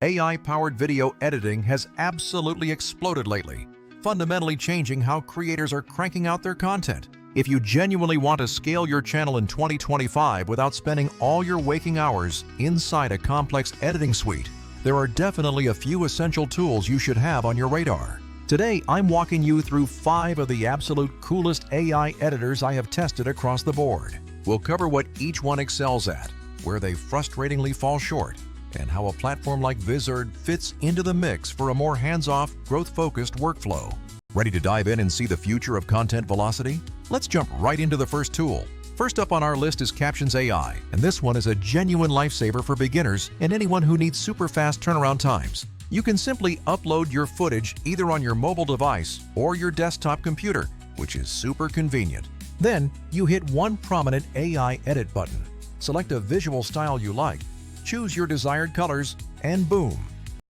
AI-powered video editing has absolutely exploded lately, fundamentally changing how creators are cranking out their content. If you genuinely want to scale your channel in 2025 without spending all your waking hours inside a complex editing suite, there are definitely a few essential tools you should have on your radar. Today, I'm walking you through 5 of the absolute coolest AI editors I have tested across the board. We'll cover what each one excels at, where they frustratingly fall short, and how a platform like Vizard fits into the mix for a more hands-off, growth-focused workflow. Ready to dive in and see the future of content velocity? Let's jump right into the first tool. First up on our list is Captions AI, and this one is a genuine lifesaver for beginners and anyone who needs super fast turnaround times. You can simply upload your footage either on your mobile device or your desktop computer, which is super convenient. Then, you hit one prominent AI edit button. Select a visual style you like, choose your desired colors, and boom!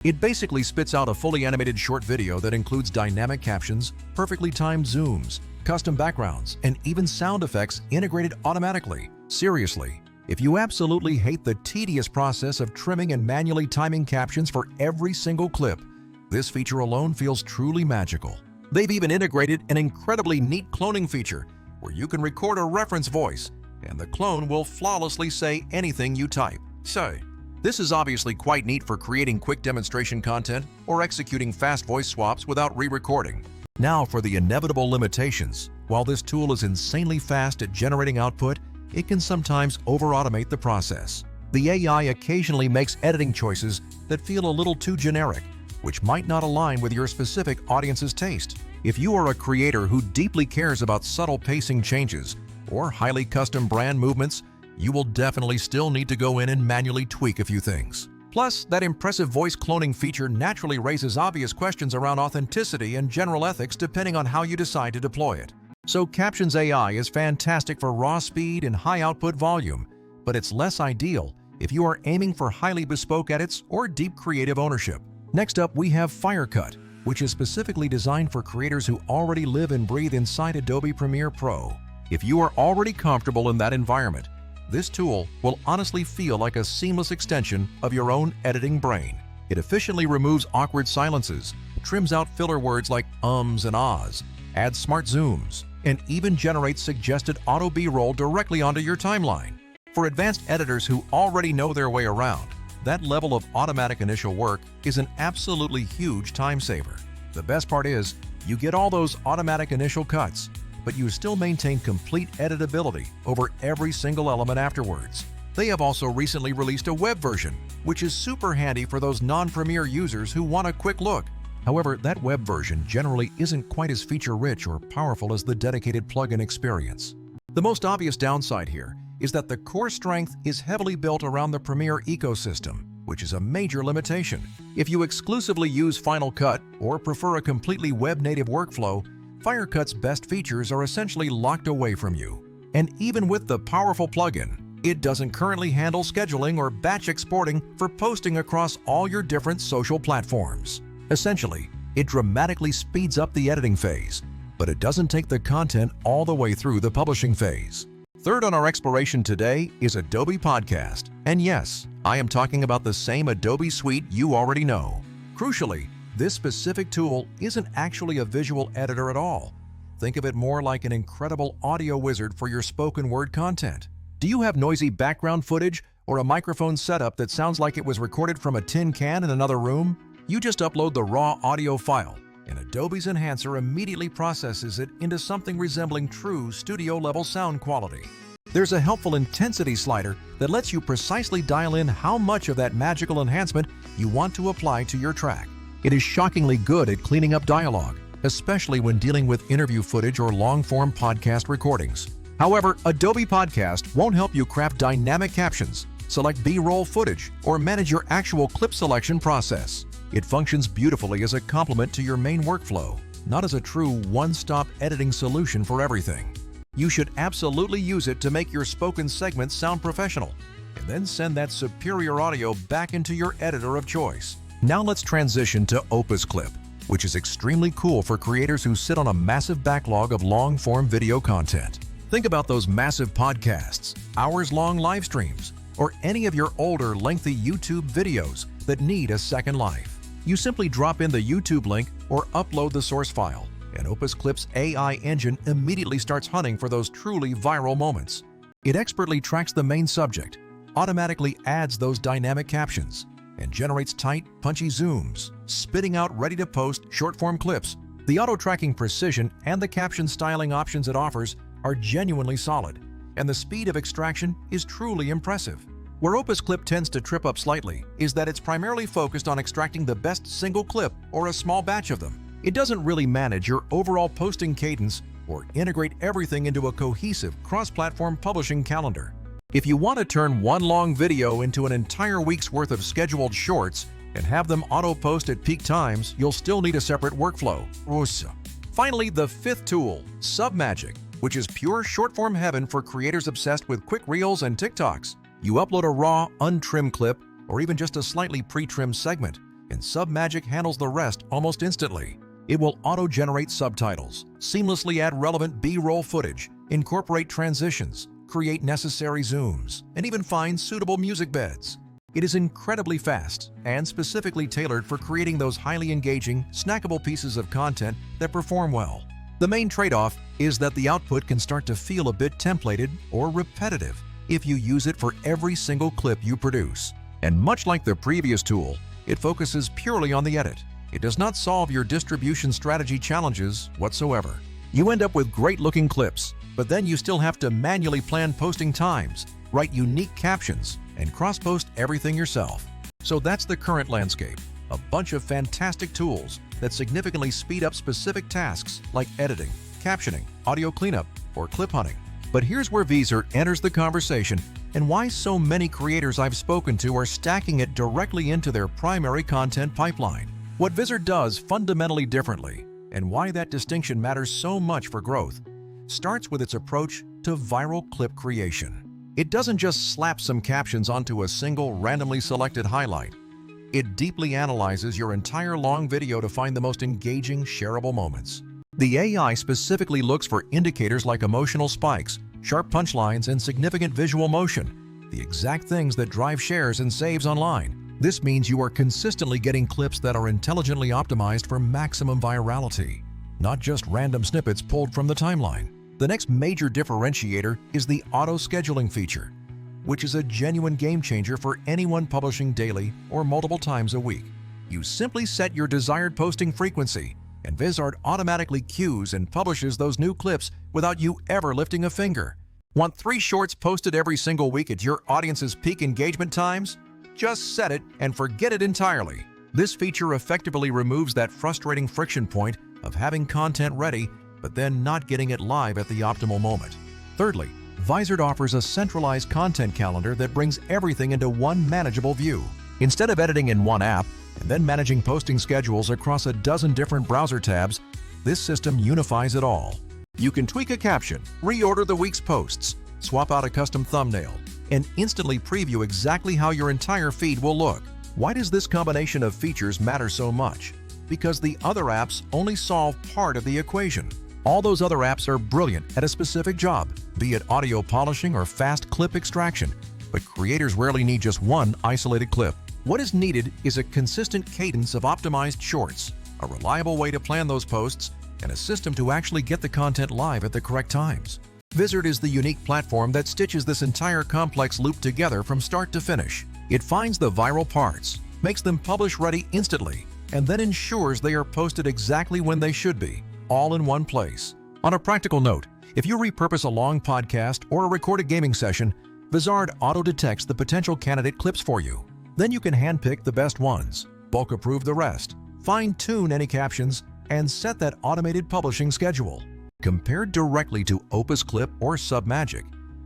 It basically spits out a fully animated short video that includes dynamic captions, perfectly timed zooms, custom backgrounds, and even sound effects integrated automatically. Seriously, if you absolutely hate the tedious process of trimming and manually timing captions for every single clip, this feature alone feels truly magical. They've even integrated an incredibly neat cloning feature where you can record a reference voice and the clone will flawlessly say anything you type. So, this is obviously quite neat for creating quick demonstration content or executing fast voice swaps without re-recording. Now for the inevitable limitations. While this tool is insanely fast at generating output, it can sometimes over-automate the process. The AI occasionally makes editing choices that feel a little too generic, which might not align with your specific audience's taste. If you are a creator who deeply cares about subtle pacing changes or highly custom brand movements, you will definitely still need to go in and manually tweak a few things. Plus, that impressive voice cloning feature naturally raises obvious questions around authenticity and general ethics depending on how you decide to deploy it. So Captions AI is fantastic for raw speed and high output volume, but it's less ideal if you are aiming for highly bespoke edits or deep creative ownership. Next up, we have Firecut, which is specifically designed for creators who already live and breathe inside Adobe Premiere Pro. If you are already comfortable in that environment, this tool will honestly feel like a seamless extension of your own editing brain. It efficiently removes awkward silences, trims out filler words like ums and ahs, adds smart zooms, and even generates suggested auto B-roll directly onto your timeline. For advanced editors who already know their way around, that level of automatic initial work is an absolutely huge time saver. The best part is, you get all those automatic initial cuts, but you still maintain complete editability over every single element afterwards. They have also recently released a web version, which is super handy for those non-Premiere users who want a quick look. However, that web version generally isn't quite as feature-rich or powerful as the dedicated plugin experience. The most obvious downside here is that the core strength is heavily built around the Premiere ecosystem, which is a major limitation. If you exclusively use Final Cut or prefer a completely web-native workflow, Firecut's best features are essentially locked away from you. And even with the powerful plugin, it doesn't currently handle scheduling or batch exporting for posting across all your different social platforms. Essentially, it dramatically speeds up the editing phase, but it doesn't take the content all the way through the publishing phase. Third on our exploration today is Adobe Podcast. And yes, I am talking about the same Adobe suite you already know. Crucially, this specific tool isn't actually a visual editor at all. Think of it more like an incredible audio wizard for your spoken word content. Do you have noisy background footage or a microphone setup that sounds like it was recorded from a tin can in another room? You just upload the raw audio file, and Adobe's enhancer immediately processes it into something resembling true studio-level sound quality. There's a helpful intensity slider that lets you precisely dial in how much of that magical enhancement you want to apply to your track. It is shockingly good at cleaning up dialogue, especially when dealing with interview footage or long-form podcast recordings. However, Adobe Podcast won't help you craft dynamic captions, select B-roll footage, or manage your actual clip selection process. It functions beautifully as a complement to your main workflow, not as a true one-stop editing solution for everything. You should absolutely use it to make your spoken segments sound professional, and then send that superior audio back into your editor of choice. Now let's transition to Opus Clip, which is extremely cool for creators who sit on a massive backlog of long-form video content. Think about those massive podcasts, hours-long live streams, or any of your older, lengthy YouTube videos that need a second life. You simply drop in the YouTube link or upload the source file, and Opus Clip's AI engine immediately starts hunting for those truly viral moments. It expertly tracks the main subject, automatically adds those dynamic captions, and generates tight, punchy zooms, spitting out ready-to-post short-form clips. The auto-tracking precision and the caption styling options it offers are genuinely solid, and the speed of extraction is truly impressive. Where Opus Clip tends to trip up slightly is that it's primarily focused on extracting the best single clip or a small batch of them. It doesn't really manage your overall posting cadence or integrate everything into a cohesive cross-platform publishing calendar. If you want to turn one long video into an entire week's worth of scheduled shorts and have them auto-post at peak times, you'll still need a separate workflow. Finally, the fifth tool, Submagic, which is pure short-form heaven for creators obsessed with quick reels and TikToks. You upload a raw, untrimmed clip or even just a slightly pre-trimmed segment, and Submagic handles the rest almost instantly. It will auto-generate subtitles, seamlessly add relevant B-roll footage, incorporate transitions, create necessary zooms, and even find suitable music beds. It is incredibly fast and specifically tailored for creating those highly engaging, snackable pieces of content that perform well. The main trade-off is that the output can start to feel a bit templated or repetitive if you use it for every single clip you produce. And much like the previous tool, it focuses purely on the edit. It does not solve your distribution strategy challenges whatsoever. You end up with great-looking clips, but then you still have to manually plan posting times, write unique captions, and cross-post everything yourself. So that's the current landscape, a bunch of fantastic tools that significantly speed up specific tasks like editing, captioning, audio cleanup, or clip hunting. But here's where Vizard enters the conversation and why so many creators I've spoken to are stacking it directly into their primary content pipeline. What Vizard does fundamentally differently, and why that distinction matters so much for growth, starts with its approach to viral clip creation. It doesn't just slap some captions onto a single randomly selected highlight. It deeply analyzes your entire long video to find the most engaging, shareable moments. The AI specifically looks for indicators like emotional spikes, sharp punchlines, and significant visual motion, the exact things that drive shares and saves online. This means you are consistently getting clips that are intelligently optimized for maximum virality, not just random snippets pulled from the timeline. The next major differentiator is the auto-scheduling feature, which is a genuine game changer for anyone publishing daily or multiple times a week. You simply set your desired posting frequency, and Vizard automatically queues and publishes those new clips without you ever lifting a finger. Want 3 shorts posted every single week at your audience's peak engagement times? Just set it and forget it entirely. This feature effectively removes that frustrating friction point of having content ready but then not getting it live at the optimal moment. Thirdly, Vizard offers a centralized content calendar that brings everything into one manageable view. Instead of editing in one app and then managing posting schedules across a dozen different browser tabs, this system unifies it all. You can tweak a caption, reorder the week's posts, swap out a custom thumbnail, and instantly preview exactly how your entire feed will look. Why does this combination of features matter so much? Because the other apps only solve part of the equation. All those other apps are brilliant at a specific job, be it audio polishing or fast clip extraction, but creators rarely need just one isolated clip. What is needed is a consistent cadence of optimized shorts, a reliable way to plan those posts, and a system to actually get the content live at the correct times. Vizard is the unique platform that stitches this entire complex loop together from start to finish. It finds the viral parts, makes them publish ready instantly, and then ensures they are posted exactly when they should be, all in one place. On a practical note, if you repurpose a long podcast or a recorded gaming session, Vizard auto-detects the potential candidate clips for you. Then you can handpick the best ones, bulk approve the rest, fine-tune any captions, and set that automated publishing schedule. Compared directly to Opus Clip or Submagic,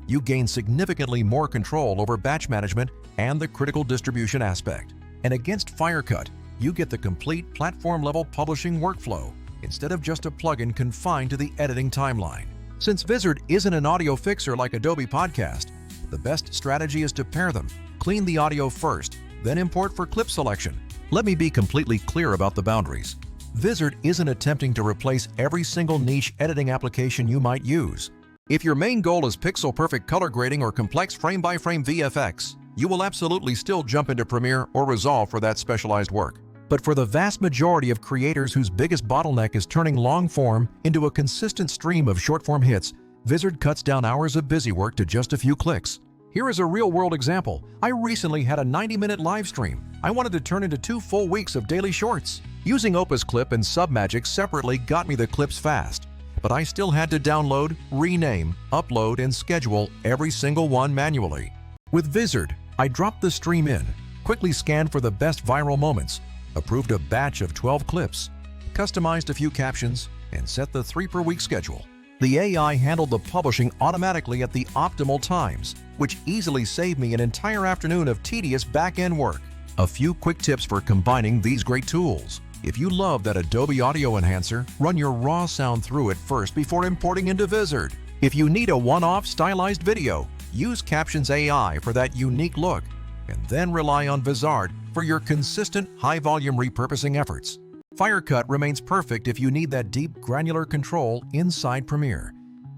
you gain significantly more control over batch management and the critical distribution aspect. And against Firecut, you get the complete platform-level publishing workflow instead of just a plugin confined to the editing timeline. Since Vizard isn't an audio fixer like Adobe Podcast, the best strategy is to pair them. Clean the audio first, then import for clip selection. Let me be completely clear about the boundaries. Vizard isn't attempting to replace every single niche editing application you might use. If your main goal is pixel-perfect color grading or complex frame-by-frame VFX, you will absolutely still jump into Premiere or Resolve for that specialized work. But for the vast majority of creators whose biggest bottleneck is turning long-form into a consistent stream of short-form hits, Vizard cuts down hours of busy work to just a few clicks. Here is a real-world example. I recently had a 90-minute live stream I wanted to turn into 2 full weeks of daily shorts. Using Opus Clip and Submagic separately got me the clips fast, but I still had to download, rename, upload, and schedule every single one manually. With Vizard, I dropped the stream in, quickly scanned for the best viral moments, approved a batch of 12 clips, customized a few captions, and set the 3-per-week schedule. The AI handled the publishing automatically at the optimal times, which easily saved me an entire afternoon of tedious back-end work. A few quick tips for combining these great tools. If you love that Adobe Audio Enhancer, run your raw sound through it first before importing into Vizard. If you need a one-off stylized video, use Captions AI for that unique look, and then rely on Vizard for your consistent high-volume repurposing efforts. Final Cut remains perfect if you need that deep, granular control inside Premiere,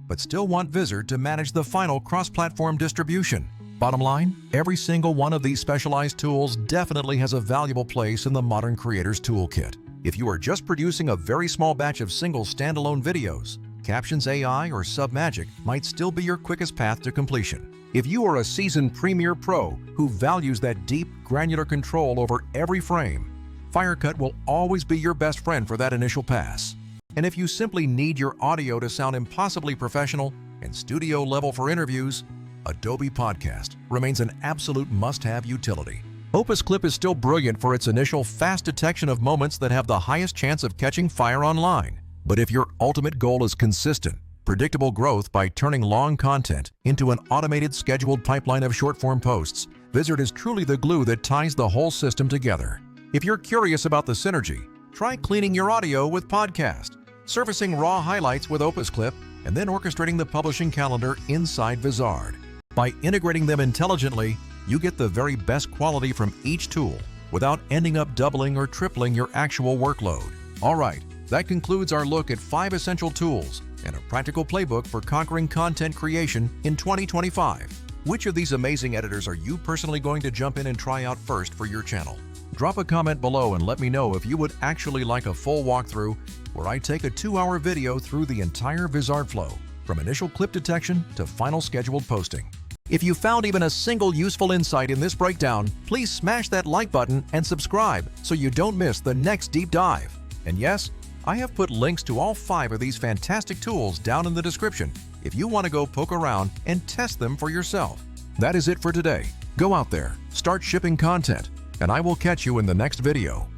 but still want Vizard to manage the final cross-platform distribution. Bottom line, every single one of these specialized tools definitely has a valuable place in the modern creator's toolkit. If you are just producing a very small batch of single standalone videos, Captions AI or Submagic might still be your quickest path to completion. If you are a seasoned Premiere Pro who values that deep, granular control over every frame, Final Cut will always be your best friend for that initial pass. And if you simply need your audio to sound impossibly professional and studio level for interviews, Adobe Podcast remains an absolute must-have utility. Opus Clip is still brilliant for its initial fast detection of moments that have the highest chance of catching fire online. But if your ultimate goal is consistent, predictable growth by turning long content into an automated scheduled pipeline of short-form posts, Vizard is truly the glue that ties the whole system together. If you're curious about the synergy, try cleaning your audio with Podcast, surfacing raw highlights with Opus Clip, and then orchestrating the publishing calendar inside Vizard. By integrating them intelligently, you get the very best quality from each tool without ending up doubling or tripling your actual workload. All right, that concludes our look at 5 essential tools and a practical playbook for conquering content creation in 2025. Which of these amazing editors are you personally going to jump in and try out first for your channel? Drop a comment below and let me know if you would actually like a full walkthrough where I take a 2-hour video through the entire Vizard flow, from initial clip detection to final scheduled posting. If you found even a single useful insight in this breakdown, please smash that like button and subscribe so you don't miss the next deep dive. And yes, I have put links to all 5 of these fantastic tools down in the description if you want to go poke around and test them for yourself. That is it for today. Go out there, start shipping content, and I will catch you in the next video.